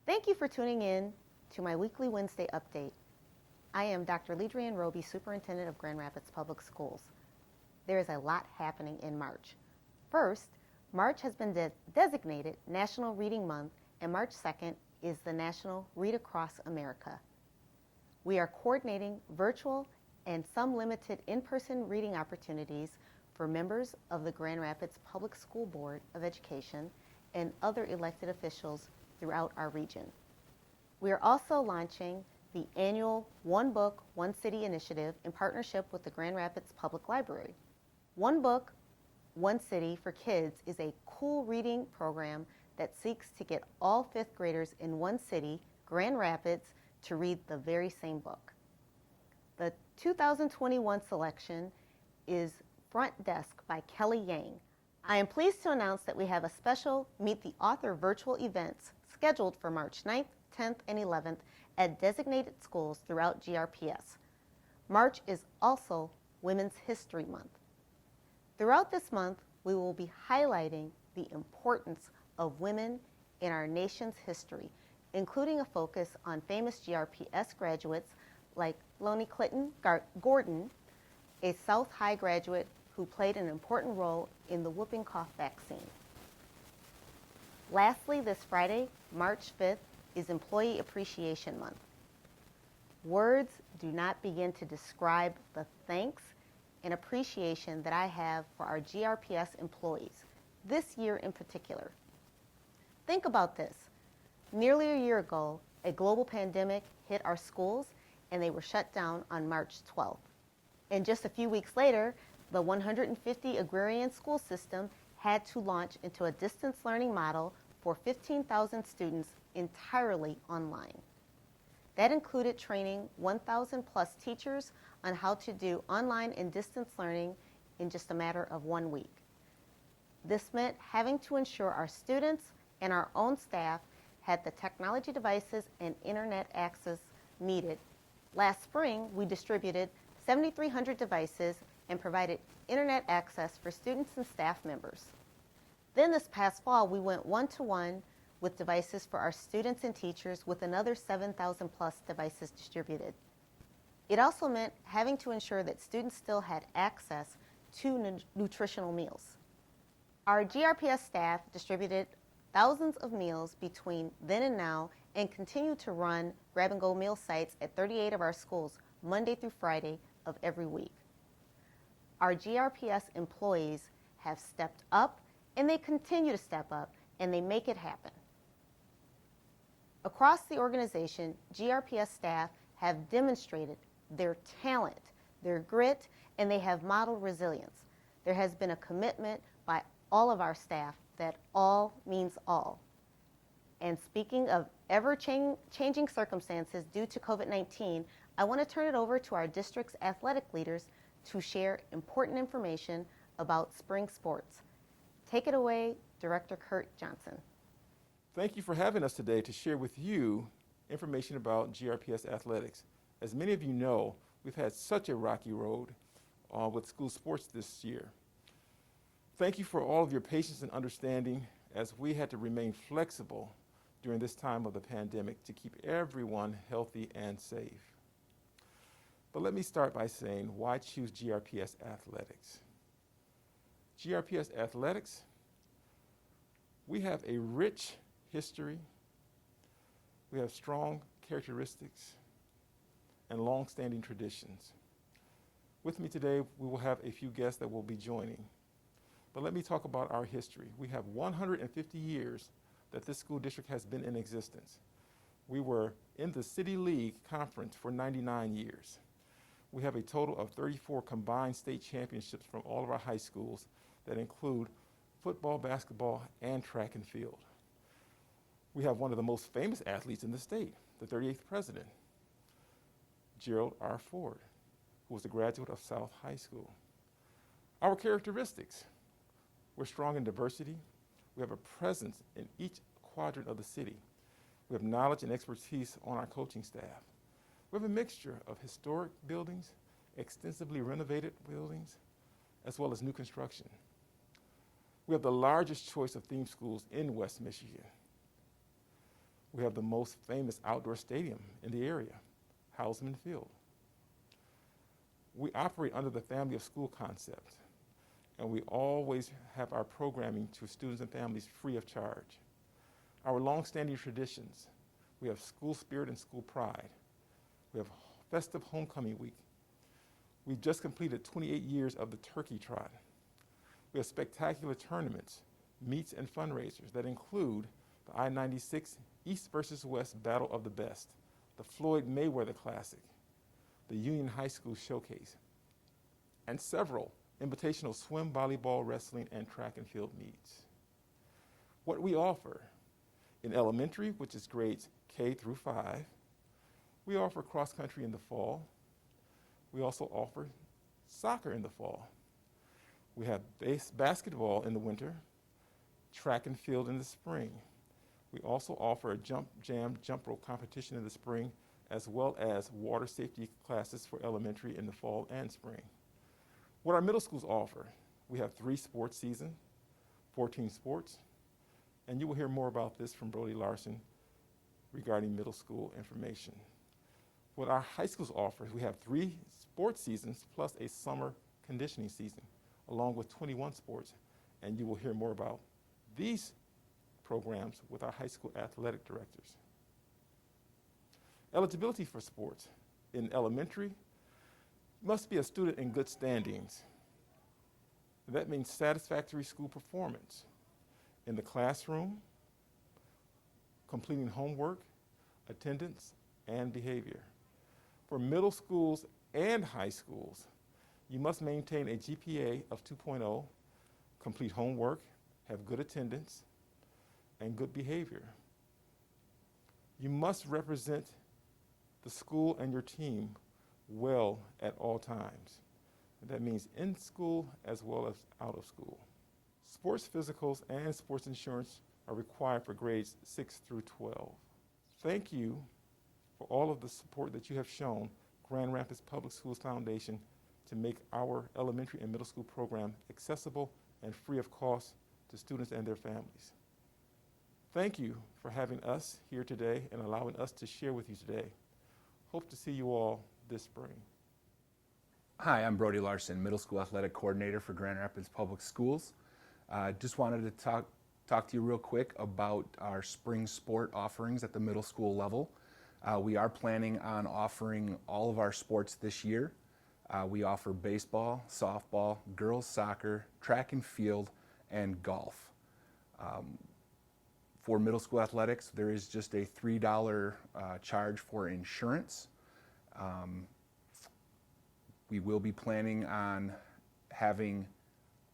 Thank you for tuning in to my weekly Wednesday update. I am Dr. Leadriane Roby, Superintendent of Grand Rapids Public Schools. There is a lot happening in March. First, March has been designated National Reading Month, and March 2nd is the National Read Across America. We are coordinating virtual and some limited in-person reading opportunities for members of the Grand Rapids Public School Board of Education and other elected officials throughout our region. We are also launching the annual One Book, One City initiative in partnership with the Grand Rapids Public Library. One Book, One City for Kids is a cool reading program that seeks to get all fifth graders in one city, Grand Rapids, to read the very same book. The 2021 selection is Front Desk by Kelly Yang. I am pleased to announce that we have a special Meet the Author virtual events scheduled for March 9th, 10th, and 11th at designated schools throughout GRPS. March is also Women's History Month. Throughout this month, we will be highlighting the importance of women in our nation's history, including a focus on famous GRPS graduates like Lonnie Clinton Gordon, a South High graduate who played an important role in the whooping cough vaccine. Lastly, this Friday, March 5th, is Employee Appreciation Month. Words do not begin to describe the thanks and appreciation that I have for our GRPS employees, this year in particular. Think about this. Nearly a year ago, a global pandemic hit our schools and they were shut down on March 12th. And just a few weeks later, the 150 agrarian school system had to launch into a distance learning model for 15,000 students entirely online. That included training 1,000 plus teachers on how to do online and distance learning in just a matter of 1 week. This meant having to ensure our students and our own staff had the technology devices and internet access needed. Last spring, we distributed 7,300 devices and provided internet access for students and staff members. Then this past fall, we went one-to-one with devices for our students and teachers with another 7,000 plus devices distributed. It also meant having to ensure that students still had access to nutritional meals. Our GRPS staff distributed thousands of meals between then and now and continue to run grab-and-go meal sites at 38 of our schools Monday through Friday of every week. Our GRPS employees have stepped up and they continue to step up and they make it happen. Across the organization, GRPS staff have demonstrated their talent, their grit, and they have modeled resilience. There has been a commitment by all of our staff that all means all. And speaking of ever-changing circumstances due to COVID-19, I want to turn it over to our district's athletic leaders to share important information about spring sports. Take it away, Director Kurt Johnson. Thank you for having us today to share with you information about GRPS athletics. As many of you know, we've had such a rocky road with school sports this year. Thank you for all of your patience and understanding as we had to remain flexible during this time of the pandemic to keep everyone healthy and safe. But let me start by saying, why choose GRPS athletics? GRPS athletics, we have a rich history, we have strong characteristics, and long-standing traditions. With me today, we will have a few guests that will be joining. But let me talk about our history. We have 150 years that this school district has been in existence. We were in the City League Conference for 99 years. We have a total of 34 combined state championships from all of our high schools that include football, basketball, and track and field. We have one of the most famous athletes in the state, the 38th president, Gerald R. Ford, who was a graduate of South High School. Our characteristics: we're strong in diversity. We have a presence in each quadrant of the city. We have knowledge and expertise on our coaching staff. We have a mixture of historic buildings, extensively renovated buildings, as well as new construction. We have the largest choice of theme schools in West Michigan. We have the most famous outdoor stadium in the area, Houseman Field. We operate under the family of school concept, and we always have our programming to students and families free of charge. Our long-standing traditions, we have school spirit and school pride. We have festive homecoming week. We just completed 28 years of the Turkey Trot. We have spectacular tournaments, meets, and fundraisers that include the I-96 East versus West Battle of the Best, the Floyd Mayweather Classic, the Union High School Showcase, and several invitational swim, volleyball, wrestling, and track and field meets. What we offer in elementary, which is grades K through 5, we offer cross country in the fall. We also offer soccer in the fall. We have basketball in the winter, track and field in the spring. We also offer a jump rope competition in the spring, as well as water safety classes for elementary in the fall and spring. What our middle schools offer, we have 3 sports seasons, 14 sports, and you will hear more about this from Brody Larson regarding middle school information. What our high schools offer, we have 3 sports seasons plus a summer conditioning season, along with 21 sports, and you will hear more about these programs with our high school athletic directors. Eligibility for sports. In elementary, must be a student in good standings. That means satisfactory school performance in the classroom, completing homework, attendance, and behavior. For middle schools and high schools, you must maintain a GPA of 2.0, complete homework, have good attendance, and good behavior. You must represent the school and your team well at all times. That means in school as well as out of school. Sports physicals and sports insurance are required for grades 6 through 12. Thank you for all of the support that you have shown Grand Rapids Public Schools Foundation to make our elementary and middle school program accessible and free of cost to students and their families. Thank you for having us here today and allowing us to share with you today. Hope to see you all this spring. Hi, I'm Brody Larson, Middle School Athletic Coordinator for Grand Rapids Public Schools. Just wanted to talk to you real quick about our spring sport offerings at the middle school level. We are planning on offering all of our sports this year. We offer baseball, softball, girls soccer, track and field, and golf. For middle school athletics, there is just a $3 charge for insurance. We will be planning on having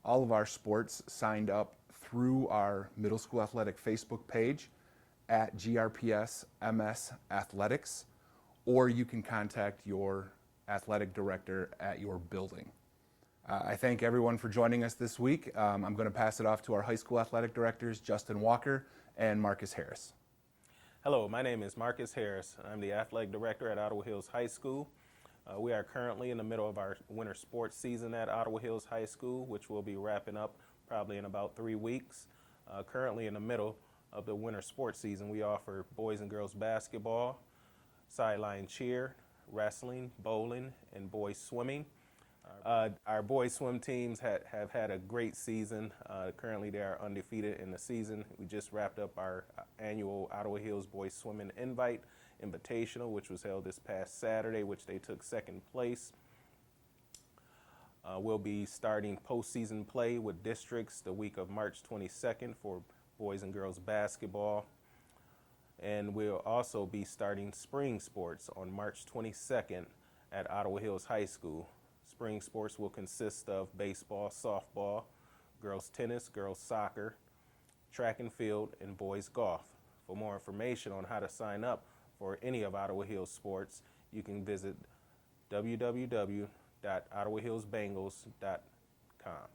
all of our sports signed up through our middle school athletic Facebook page at GRPS MS Athletics, or you can contact your athletic director at your building. I thank everyone for joining us this week. I'm going to pass it off to our high school athletic directors, Justin Walker and Marcus Harris. Hello, my name is Marcus Harris. I'm the athletic director at Ottawa Hills High School. We are currently in the middle of our winter sports season at Ottawa Hills High School, which will be wrapping up probably in about 3 weeks. Currently in the middle of the winter sports season, we offer boys and girls basketball, sideline cheer, wrestling, bowling, and boys swimming. Our boys swim teams have had a great season. Currently they are undefeated in the season. We just wrapped up our annual Ottawa Hills Boys Swimming Invitational, which was held this past Saturday, which they took second place. We'll be starting postseason play with districts the week of March 22nd for boys and girls basketball. And we'll also be starting spring sports on March 22nd at Ottawa Hills High School. Spring sports will consist of baseball, softball, girls tennis, girls soccer, track and field, and boys golf. For more information on how to sign up for any of Ottawa Hills sports, you can visit www.ottawahillsbengals.com.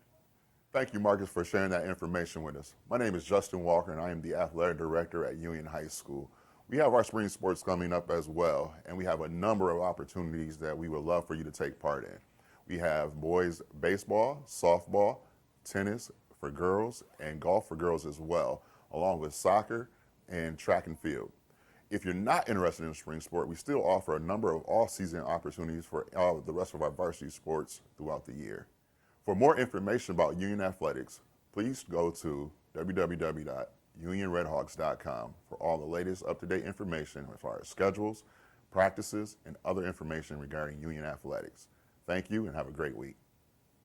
Thank you, Marcus, for sharing that information with us. My name is Justin Walker, and I am the athletic director at Union High School. We have our spring sports coming up as well, and we have a number of opportunities that we would love for you to take part in. We have boys baseball, softball, tennis for girls, and golf for girls as well, along with soccer and track and field. If you're not interested in spring sport, we still offer a number of all-season opportunities for all the rest of our varsity sports throughout the year. For more information about Union Athletics, please go to www.unionredhawks.com for all the latest up-to-date information as far as schedules, practices, and other information regarding Union Athletics. Thank you and have a great week.